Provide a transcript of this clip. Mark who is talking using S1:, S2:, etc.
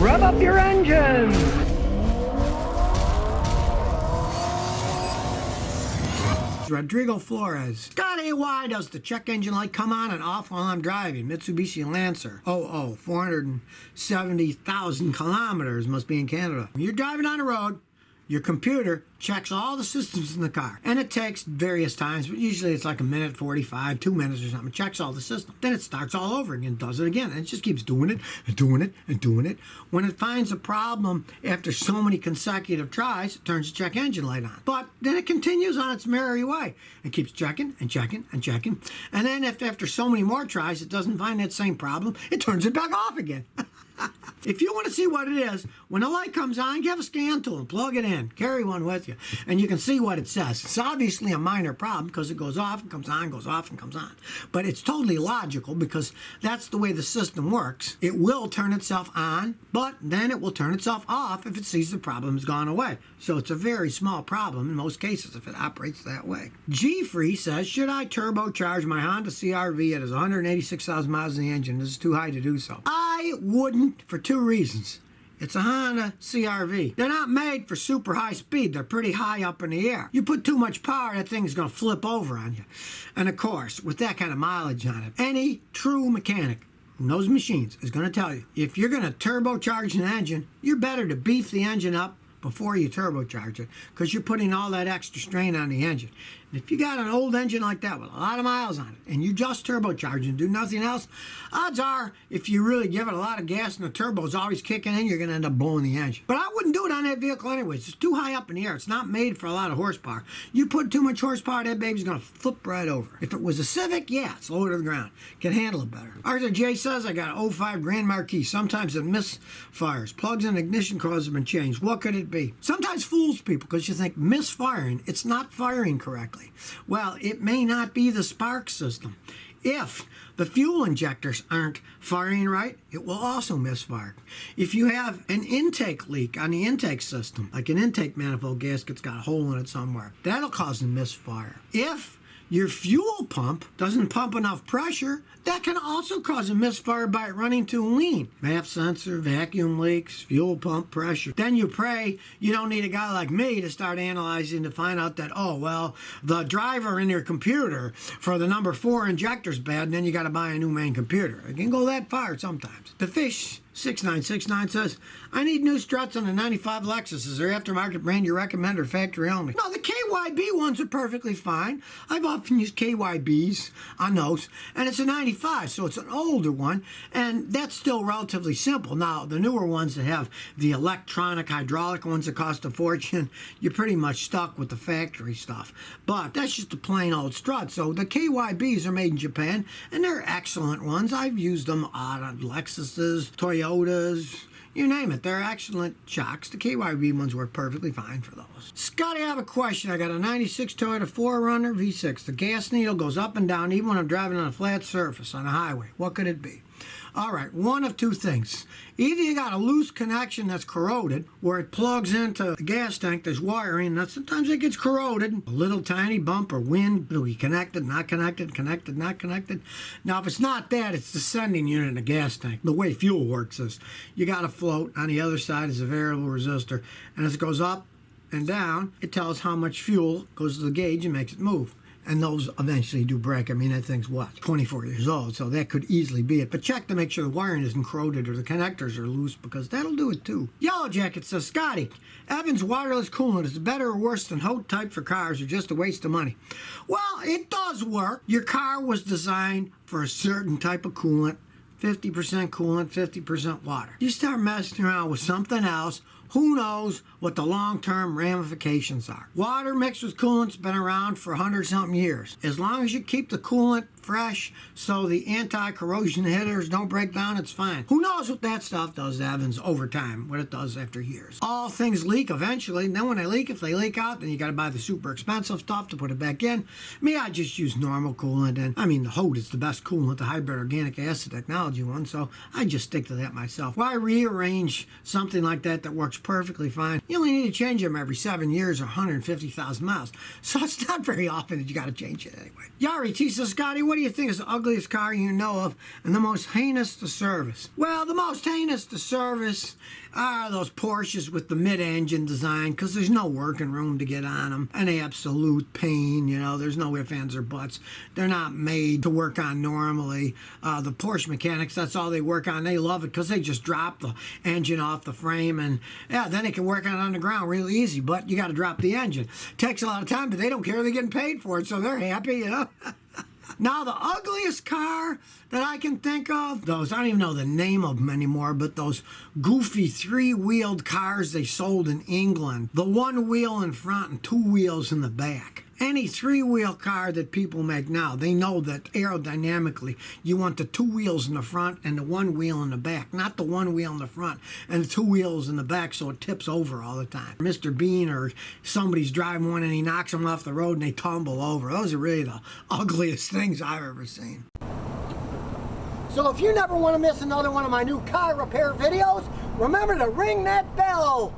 S1: Rev up your engines!
S2: Rodrigo Flores. Scotty, why does the check engine light come on and off while I'm driving? Mitsubishi Lancer. 470,000 kilometers, must be in Canada. When you're driving on the road, your computer checks all the systems in the car. And it takes various times, but usually it's like a minute 45, 2 minutes or something. It checks all the systems. Then it starts all over again, does it again. And it just keeps doing it and doing it and doing it. When it finds a problem after so many consecutive tries, it turns the check engine light on. But then it continues on its merry way. It keeps checking and checking and checking. And then after so many more tries, it doesn't find that same problem. It turns it back off again. If you want to see what it is, when the light comes on, give a scan tool and plug it in. Carry one with you, and you can see what it says. It's obviously a minor problem because it goes off and comes on, goes off and comes on. But it's totally logical because that's the way the system works. It will turn itself on, but then it will turn itself off if it sees the problem's gone away. So it's a very small problem in most cases if it operates that way. G-Free says, should I turbocharge my Honda CR-V? It has 186,000 miles in the engine. This is too high to do so. I wouldn't, for two reasons. It's a Honda CR-V. They're not made for super high speed. They're pretty high up in the air. You put too much power, that thing's going to flip over on you. And of course, with that kind of mileage on it, any true mechanic who knows machines is going to tell you, if you're going to turbocharge an engine, you're better to beef the engine up before you turbocharge it, because you're putting all that extra strain on the engine. And if you got an old engine like that with a lot of miles on it, and you just turbocharge and do nothing else, odds are, if you really give it a lot of gas and the turbo is always kicking in, you're going to end up blowing the engine. But I wouldn't do it on that vehicle anyways. It's too high up in the air. It's not made for a lot of horsepower. You put too much horsepower, that baby's going to flip right over. If it was a Civic, yeah, it's lower to the ground. Can handle it better. Arthur J says, I got an 05 Grand Marquis. Sometimes it misfires. Plugs and ignition coils have been changed. What could it be? Sometimes fools people because you think misfiring. It's not firing correctly. Well, it may not be the spark system. If the fuel injectors aren't firing right, it will also misfire. If you have an intake leak on the intake system, like an intake manifold gasket's got a hole in it somewhere, that'll cause a misfire. If your fuel pump doesn't pump enough pressure, that can also cause a misfire by it running too lean. MAP sensor, vacuum leaks, fuel pump pressure. Then you pray you don't need a guy like me to start analyzing to find out that, oh, well, the driver in your computer for the number 4 injector's bad, and then you got to buy a new main computer. It can go that far sometimes. The Fish 6969 says, I need new struts on the 95 Lexus. Is there aftermarket brand you recommend or factory only? No, the KYB ones are perfectly fine. I've often used KYBs on those, and it's a 95, so it's an older one, and that's still relatively simple. Now, the newer ones that have the electronic hydraulic ones that cost a fortune, you're pretty much stuck with the factory stuff. But that's just a plain old strut. So the KYBs are made in Japan, and they're excellent ones. I've used them on Lexuses, Toyotas, you name it. They're excellent shocks. The KYB ones work perfectly fine for those. Scotty, I have a question. I got a 96 Toyota 4Runner V6. The gas needle goes up and down even when I'm driving on a flat surface on a highway. What could it be? All right, one of two things. Either you got a loose connection that's corroded, where it plugs into the gas tank, there's wiring, and sometimes it gets corroded. A little tiny bump or wind, it'll be connected, not connected, connected, not connected. Now, if it's not that, it's the sending unit in the gas tank. The way fuel works is you got a float. On the other side is a variable resistor, and as it goes up and down, it tells how much fuel goes to the gauge and makes it move. And those eventually do break. I mean, that thing's, what, 24 years old, so that could easily be it. But check to make sure the wiring isn't corroded or the connectors are loose, because that'll do it too. Yellow Jacket says, Scotty, Evans wireless coolant is better or worse than Hote type for cars, or just a waste of money? Well, it does work. Your car was designed for a certain type of coolant, 50% coolant, 50% water. You start messing around with something else, who knows what the long-term ramifications are. Water mixed with coolant's been around for 100-something years. As long as you keep the coolant fresh so the anti-corrosion hitters don't break down, it's fine. Who knows what that stuff does to Evans over time, what it does after years. All things leak eventually, and then when they leak, if they leak out, then you got to buy the super expensive stuff to put it back in. Me, I just use normal coolant, and I mean, the Hote is the best coolant, the hybrid organic acid technology one, so I just stick to that myself. Why rearrange something like that that works perfectly fine. You only need to change them every 7 years or 150,000 miles. So it's not very often that you got to change it anyway. Yari T says, Scotty, what do you think is the ugliest car you know of and the most heinous to service? Well, the most heinous to service are those Porsches with the mid-engine design, because there's no working room to get on them. An absolute pain, you know. There's no ifs, ands, or buts. They're not made to work on normally. The Porsche mechanics, that's all they work on. They love it because they just drop the engine off the frame, and yeah, then they can work on it on the ground real easy, but you got to drop the engine. Takes a lot of time, but they don't care. They're getting paid for it, so they're happy, you know. Now, the ugliest car that I can think of, I don't even know the name of them anymore, but those goofy three-wheeled cars they sold in England. The one wheel in front and two wheels in the back. Any three-wheel car that people make now, they know that aerodynamically, you want the two wheels in the front and the one wheel in the back, not the one wheel in the front and the two wheels in the back so it tips over all the time. Mr. Bean or somebody's driving one and he knocks them off the road and they tumble over. Those are really the ugliest things I've ever seen. So if you never want to miss another one of my new car repair videos, remember to ring that bell.